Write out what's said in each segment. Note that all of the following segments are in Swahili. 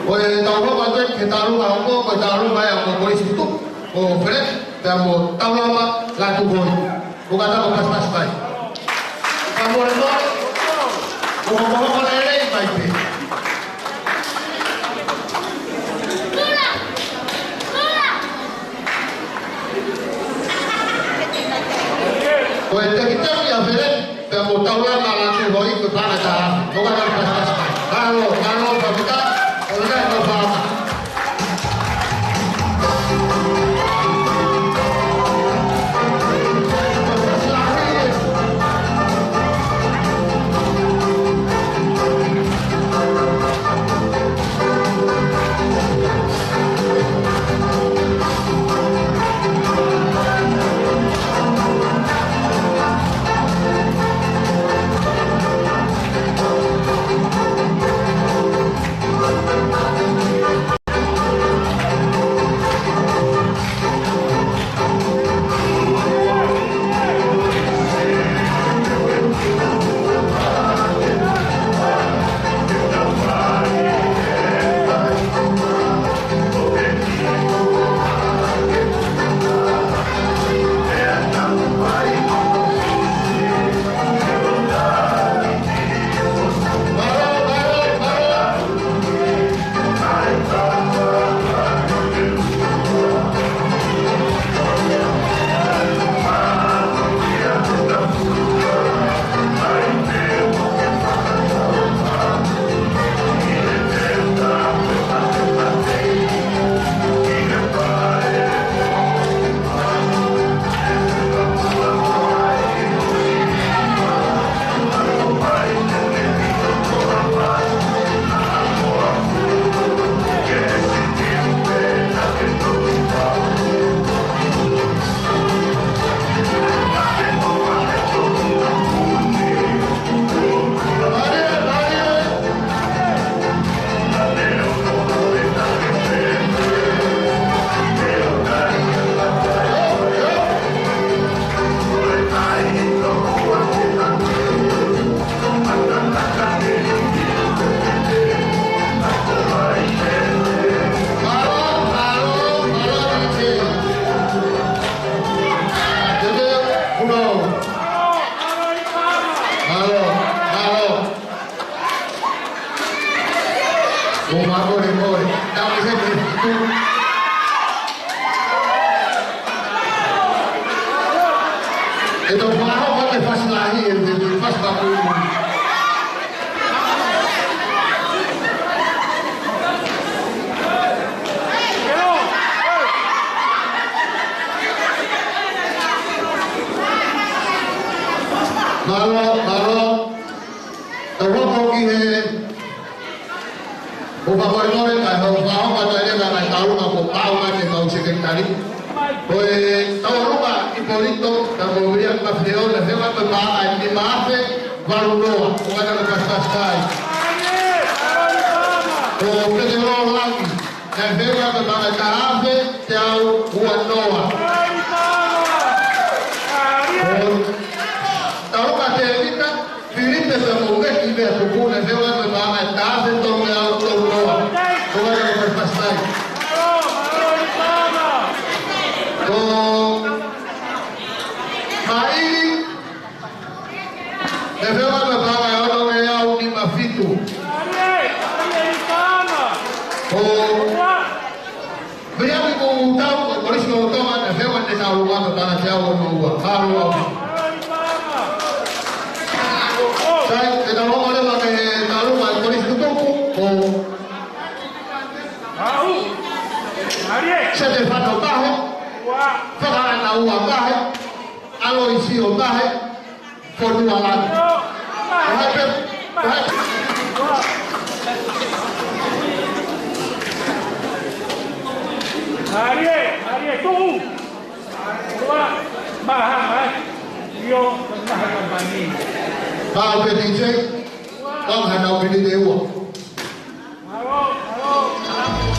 Pues tahu apa que tahu apa tahu apa yang boleh itu oh fresh dan mau tahu apa lagu boy bukan tahu pas baik kamu itu mau lele baik pues kita ya fresh dan mau tahu apa lagu boy ke mana cara bukan tahu pas baik kalau kita udah nggak paham. Itu baru pakai pas lahir, pas baku. Kalau terus begini, bukan boleh kalau tahu katanya nggak tahu aja tahu sekali. Pues tahu lupa Hipólito dan movilidad nacional de Ceba para el Mafe Valunoa, bukan lepas pasai. Oh, kita orang lagi. Dan Ceba para Tahafe jauh buat Noa. Tahu kata kita pilih tersebut kita bukan Ceba para Tahafe jauh Noa, bukan lepas pasai. Saya fatto bahe, farà la ua bahe, allo isio bahe, fortuna lagi. Hari tunggu. Dua, bahan, yo, bahan bani. Bao về thì chơi, con Hà Nội đi đều. Halo.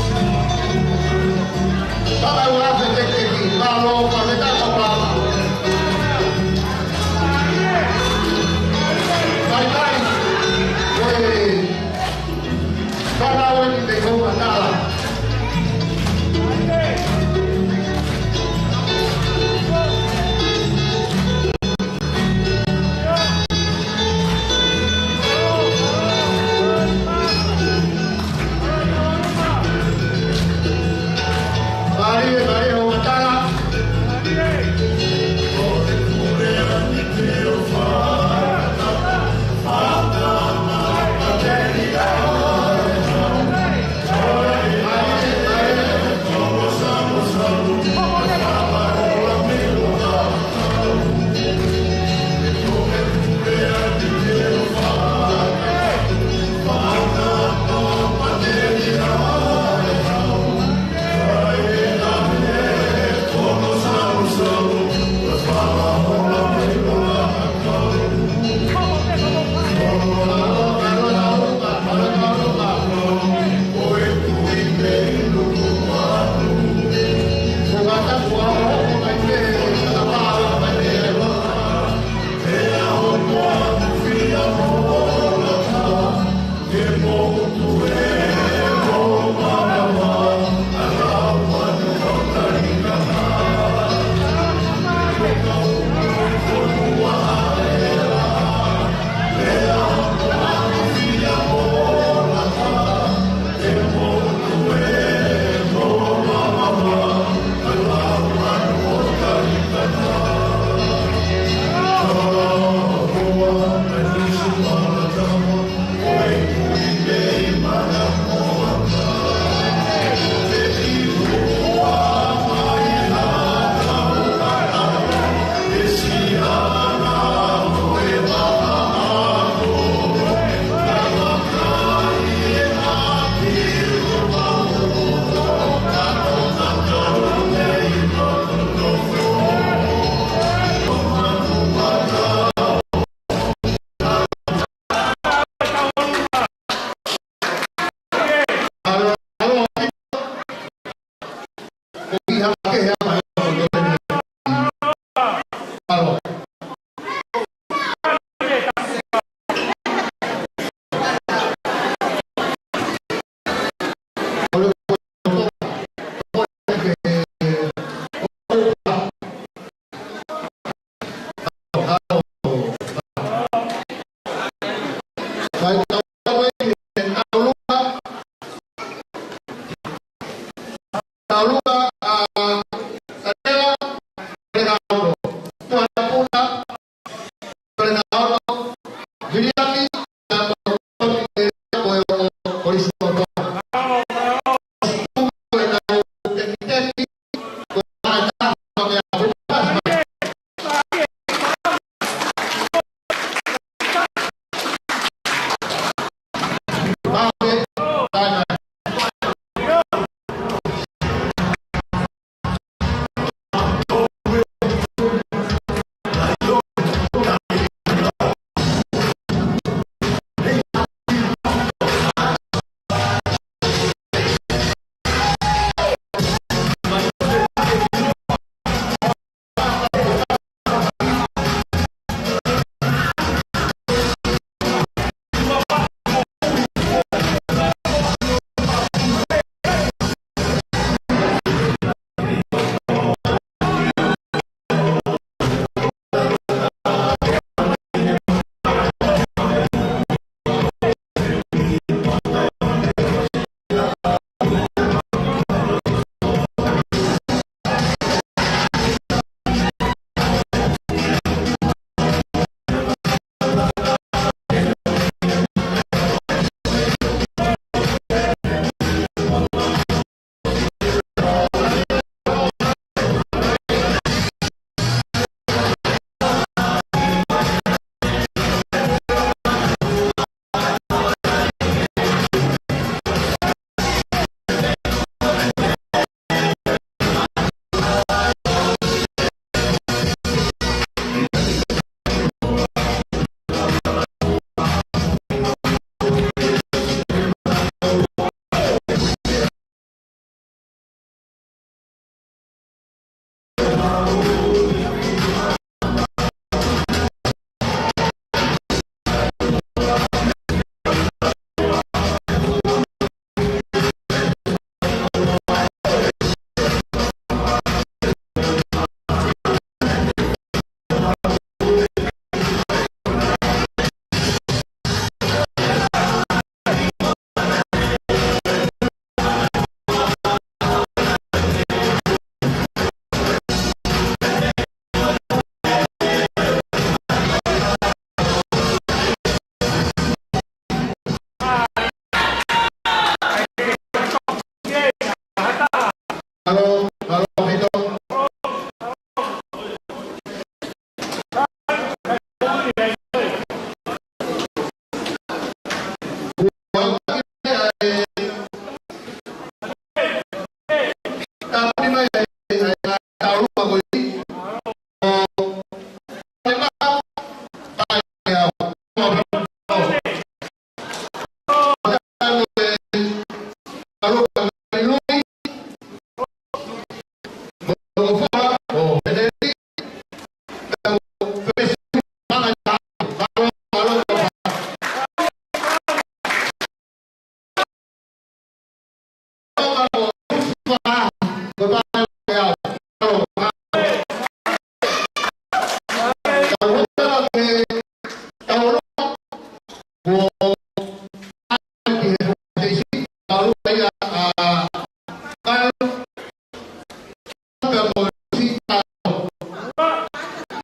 taruga Satela Renaudo Tuan Puna Renaudo Giliaki dan polisi